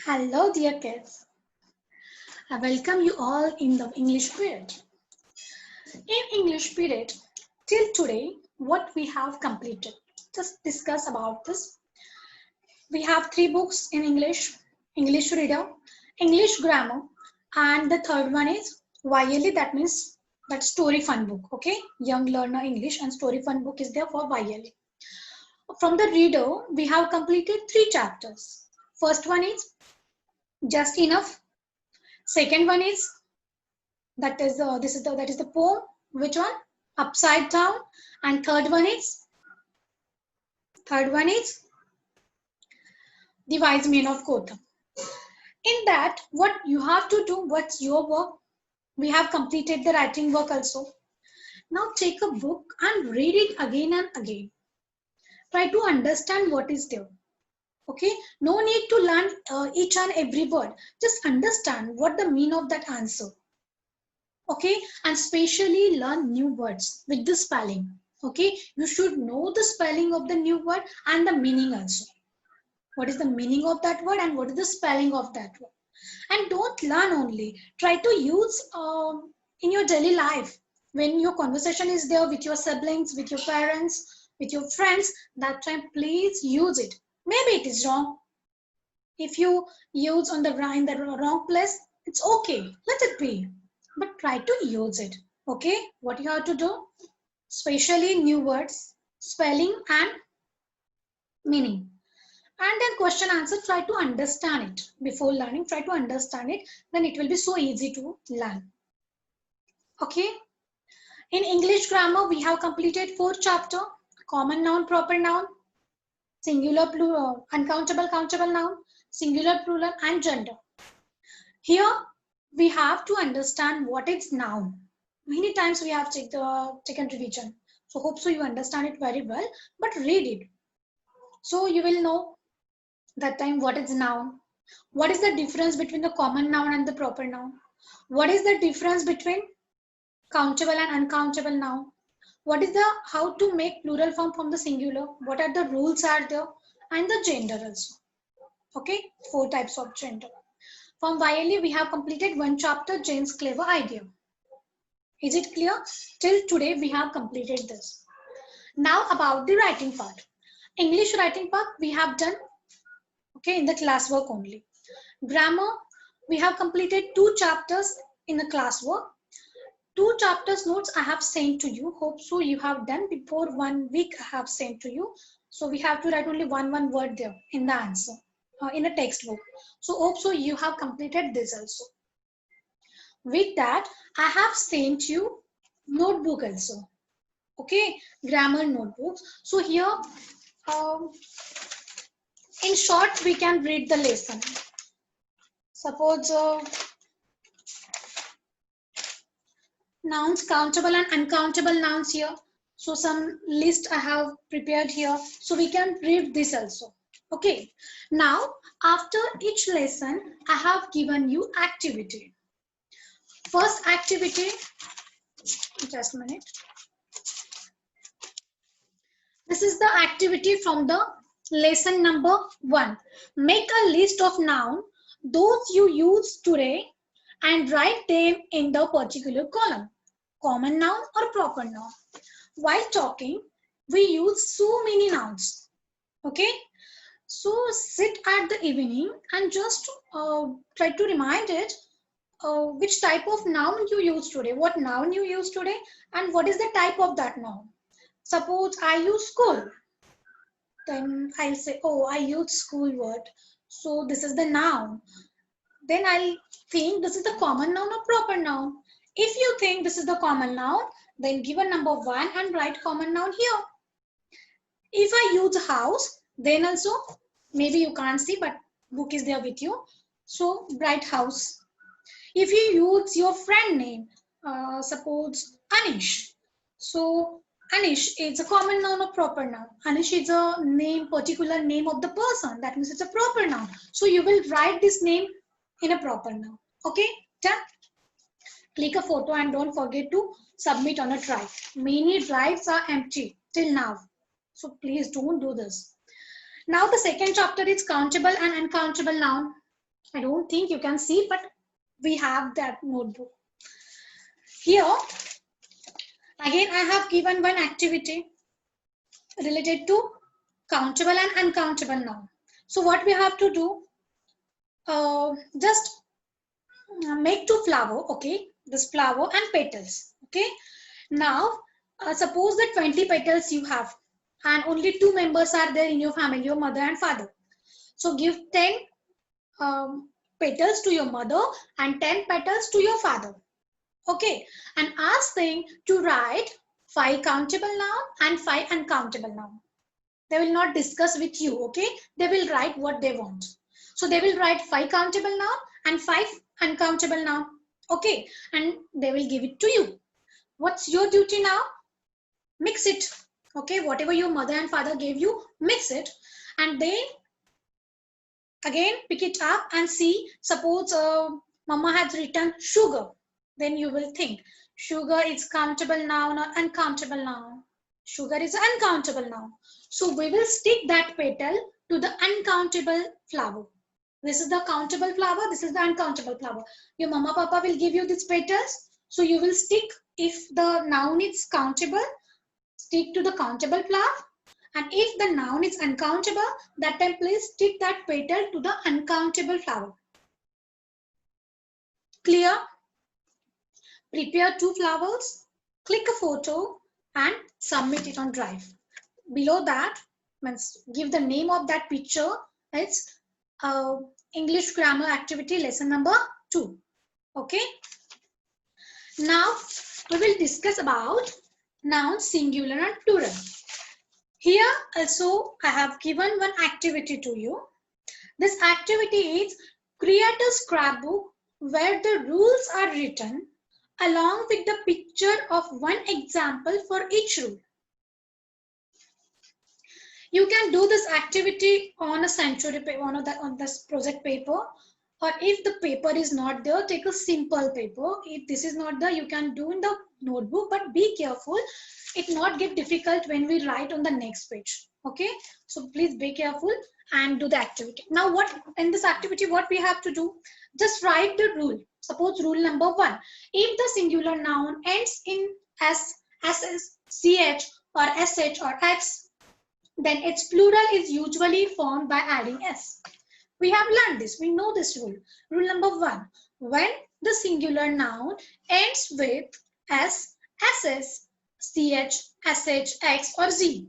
Hello, dear kids. I welcome you all in the English period. In English period, till today, what we have completed. Just discuss about this. We have three books in English: English Reader, English Grammar, and the third one is YLE. That means that story fun book. Okay, Young Learner English and story fun book is there for YLE. From the Reader, we have completed three chapters. First one is Just Enough. Second one is that is the poem. Which one? Upside Down. And third one is The Wise Men of Gotham. In that, what you have to do, what's your work? We have completed the writing work also. Now take a book and read it again and again. Try to understand what is there. Okay, no need to learn each and every word. Just understand what the meaning of that answer. Okay, and specially learn new words with the spelling. Okay, you should know the spelling of the new word and the meaning also. What is the meaning of that word and what is the spelling of that word? And don't learn only, try to use in your daily life. When your conversation is there with your siblings, with your parents, with your friends, that time please use it. Maybe it is wrong. If you use in the wrong place, it's okay, let it be, but try to use it. Okay, what you have to do, especially new words, spelling and meaning, and then question answer, try to understand it before learning. Try to understand it, then it will be so easy to learn. Okay, in English Grammar we have completed 4 chapter: common noun, proper noun, singular, plural, uncountable, countable noun, singular, plural, and gender. Here we have to understand what is noun. Many times we have taken revision, so hope so you understand it very well, but read it so you will know that time what is noun, what is the difference between the common noun and the proper noun, what is the difference between countable and uncountable noun, what is the how to make plural form from the singular, what are the rules are there, and the gender also. Okay, 4 types of gender. From YLE we have completed 1 chapter, Jane's Clever Idea. Is it clear? Till today we have completed this. Now about the writing part. English writing part we have done, okay, in the classwork only. Grammar we have completed 2 chapters in the classwork. 2 chapters notes I have sent to you. Hope so you have done before 1 week. I have sent to you. So we have to write only one word there in the answer in a textbook. So hope so you have completed this also. With that, I have sent you notebook also. Okay, grammar notebooks. So here, in short, we can read the lesson. Suppose nouns, countable and uncountable nouns here. So some list I have prepared here. So we can read this also. Okay. Now, after each lesson, I have given you activity. First activity, just a minute. This is the activity from the lesson number 1. Make a list of nouns, those you use today, and write them in the particular column, common noun or proper noun. While talking, we use so many nouns. Okay, so sit at the evening and just try to remind it which type of noun you use today, what noun you use today, and what is the type of that noun. Suppose I use school, then I'll say, oh, I use school word. So this is the noun. Then I'll think this is the common noun or proper noun. If you think this is the common noun, then give a number 1 and write common noun here. If I use house, then also, maybe you can't see, but book is there with you. So write house. If you use your friend name, suppose Anish. So Anish is a common noun or proper noun. Anish is a name, particular name of the person. That means it's a proper noun. So you will write this name in a proper noun. Okay, done. Click a photo and don't forget to submit on a drive. Many drives are empty till now. So please don't do this. Now the second chapter is countable and uncountable noun. I don't think you can see, but we have that notebook. Here, again, I have given one activity related to countable and uncountable noun. So what we have to do, just make two flower, okay? This flower and petals, okay? Now, suppose that 20 petals you have and only 2 members are there in your family, your mother and father. So give 10 petals to your mother and 10 petals to your father. Okay, and ask them to write 5 countable noun and 5 uncountable noun. They will not discuss with you, okay? They will write what they want. So they will write 5 countable noun and 5 uncountable noun. Okay, and they will give it to you. What's your duty now? Mix it. Okay, whatever your mother and father gave you, mix it. And then again pick it up and see. Suppose mama has written sugar. Then you will think sugar is countable noun or uncountable noun. Sugar is uncountable noun. So we will stick that petal to the uncountable flower. This is the countable flower. This is the uncountable flower. Your mama papa will give you these petals. So you will stick, if the noun is countable, stick to the countable flower. And if the noun is uncountable, that time please stick that petal to the uncountable flower. Clear? Prepare 2 flowers, click a photo and submit it on Drive. Below that, give the name of that picture. It's English grammar activity lesson number 2. Okay. Now we will discuss about nouns singular and plural. Here also I have given one activity to you. This activity is create a scrapbook where the rules are written along with the picture of one example for each rule. You can do this activity on a sanctuary paper, on this project paper, or if the paper is not there, take a simple paper. If this is not there, you can do in the notebook, but be careful, it not get difficult when we write on the next page. Okay, so please be careful and do the activity. Now what in this activity, what we have to do, just write the rule. Suppose rule number 1, if the singular noun ends in s, ss, ch or sh or x, then its plural is usually formed by adding s. We have learned this, we know this rule. Rule number 1, when the singular noun ends with s, ss, ch, sh, x or z,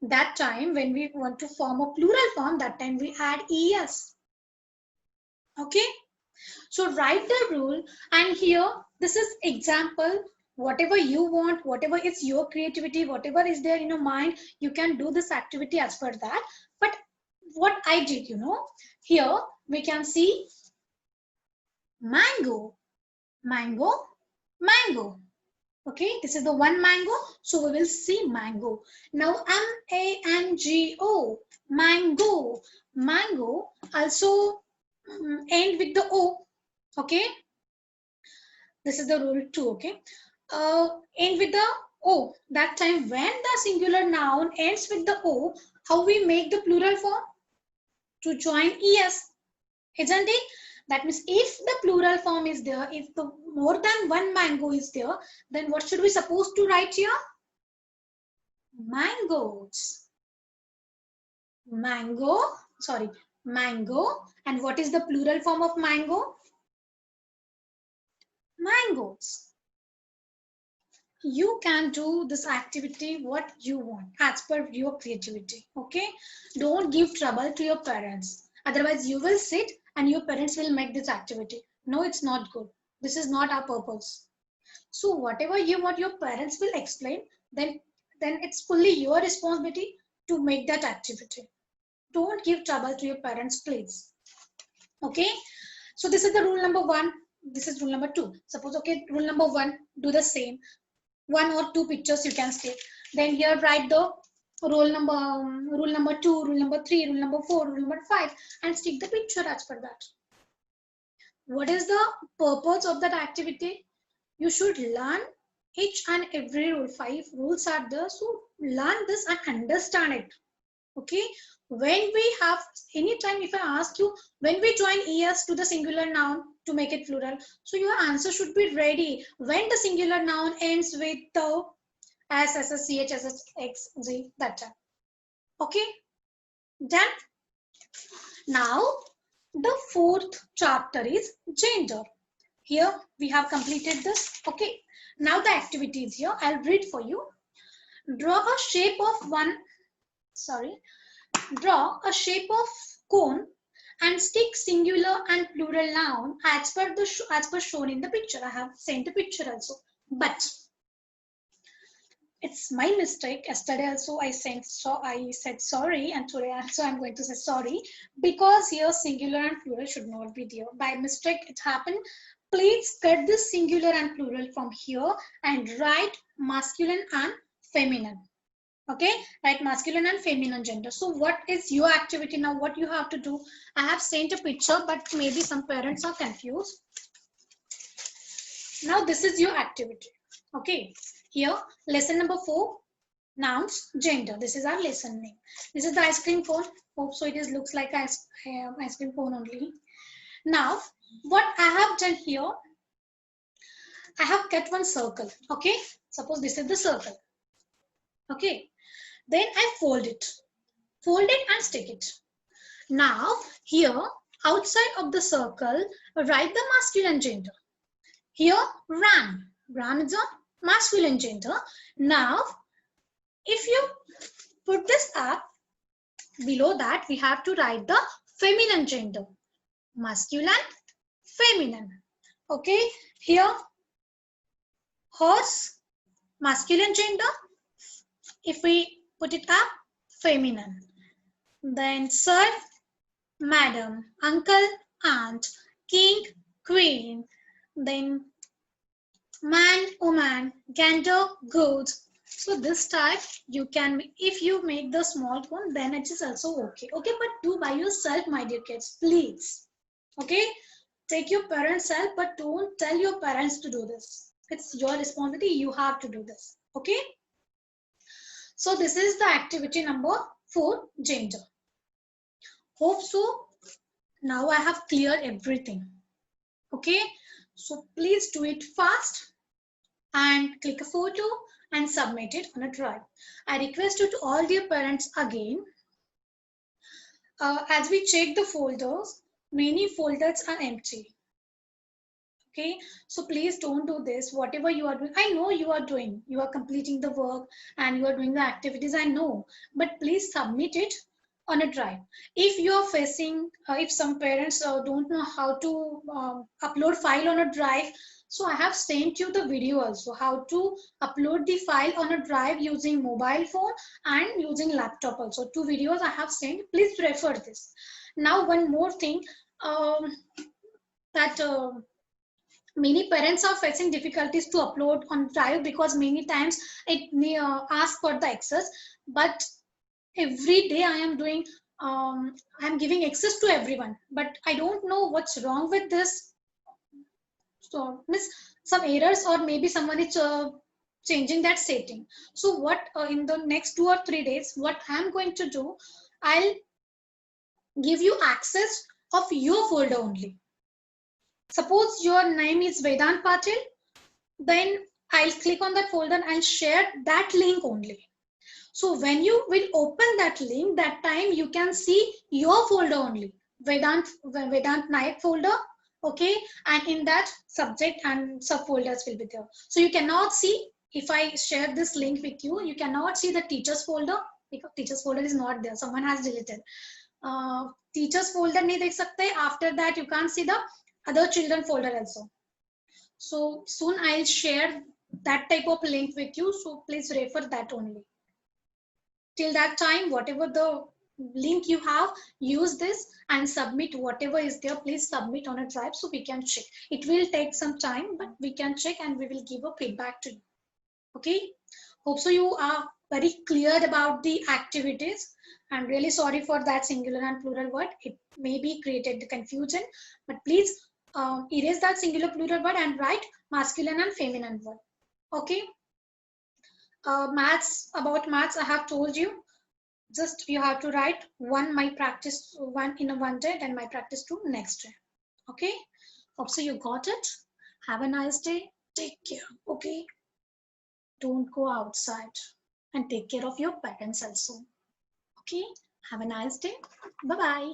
that time when we want to form a plural form, that time we add es. Okay, so write the rule, and here this is example. Whatever you want, whatever is your creativity, whatever is there in your mind, you can do this activity as per that. But what I did, here we can see mango, mango, mango. Okay, this is the one mango, so we will see mango. Now mango, mango, mango also end with the o. Okay, this is the rule 2. Okay, end with the o. That time when the singular noun ends with the o, how we make the plural form? To join es, isn't it? That means if the plural form is there, if the more than one mango is there, then what should we supposed to write here? Mangoes. Mango, sorry, mango. And what is the plural form of mango? Mangoes. You can do this activity what you want as per your creativity. Okay, don't give trouble to your parents, otherwise you will sit and your parents will make this activity. No, it's not good. This is not our purpose. So whatever you want, your parents will explain, then it's fully your responsibility to make that activity. Don't give trouble to your parents, please. Okay, so this is the rule number 1. This is rule number 2. Suppose, okay, rule number 1, do the same. 1 or 2 pictures you can stick. Then here write the rule number 2, rule number 3, rule number 4, rule number 5, and stick the picture as per that. What is the purpose of that activity? You should learn each and every rule. 5 rules are there, so learn this and understand it. Okay, When we have, anytime if I ask you, when we join es to the singular noun to make it plural, so your answer should be ready when the singular noun ends with the s, ss, ch, ss, x, z, that time. Okay, done. Now the fourth chapter is gender. Here we have completed this. Okay, now the activities here I'll read for you. Draw a shape of draw a shape of cone and stick singular and plural noun as per shown in the picture. I have sent the picture also, but it's my mistake. Yesterday also I said sorry, and today also I'm going to say sorry, because here singular and plural should not be there. By mistake it happened. Please cut this singular and plural from here and write masculine and feminine. Okay, write masculine and feminine gender. So what is your activity now? What you have to do? I have sent a picture, but maybe some parents are confused. Now this is your activity. Okay, here lesson number 4, nouns, gender. This is our lesson name. This is the ice cream cone. Hope so it is looks like ice cream cone only. Now what I have done here, I have cut one circle. Okay, suppose this is the circle. Okay, then I fold it and stick it. Now here outside of the circle write the masculine gender. Here ran is a masculine gender. Now if you put this up, below that we have to write the feminine gender. Masculine, feminine. Okay, here horse, masculine gender. If we put it up, feminine. Then sir, madam, uncle, aunt, king, queen. Then man, woman, gander, goat. So this type you can, if you make the small one, then it is also okay. Okay, but do by yourself, my dear kids, please. Okay, take your parents' help, but don't tell your parents to do this. It's your responsibility. You have to do this. Okay. So this is the activity number 4, gender. Hope so. Now I have cleared everything. Okay. So please do it fast and click a photo and submit it on a drive. I request you to all dear parents again. As we check the folders, many folders are empty. Okay, so please don't do this. Whatever you are doing, I know you are doing, you are completing the work and you are doing the activities, I know, but please submit it on a drive. If you are facing, if some parents don't know how to upload file on a drive, so I have sent you the video also, how to upload the file on a drive using mobile phone and using laptop also. 2 videos I have sent, please refer this. Now one more thing, that many parents are facing difficulties to upload on drive because many times it asks for the access, but every day I am doing I am giving access to everyone, but I don't know what's wrong with this. So miss some errors, or maybe someone is changing that setting. So what in the next 2 or 3 days what I'm going to do, I'll give you access of your folder only. Suppose your name is Vedant Patil, then I'll click on that folder and I'll share that link only. So when you will open that link, that time you can see your folder only, Vedant Nayak folder, okay, and in that subject and subfolders will be there. So you cannot see, if I share this link with you, you cannot see the teachers folder because teachers folder is not there, someone has deleted. Teachers folder nahi dekh sakte. After that you can't see the other children folder also. So soon I'll share that type of link with you, so please refer that only. Till that time, whatever the link you have, use this and submit whatever is there. Please submit on a drive so we can check. It will take some time, but we can check and we will give a feedback to you. Okay, hope so you are very clear about the activities. I'm really sorry for that singular and plural word. It maybe created the confusion, but please erase that singular plural word and write masculine and feminine word. Okay. Maths, about maths I have told you. Just you have to write one my practice one in a one day, then my practice two next day. Okay. Hope so you got it. Have a nice day. Take care. Okay. Don't go outside and take care of your parents also. Okay. Have a nice day. Bye bye.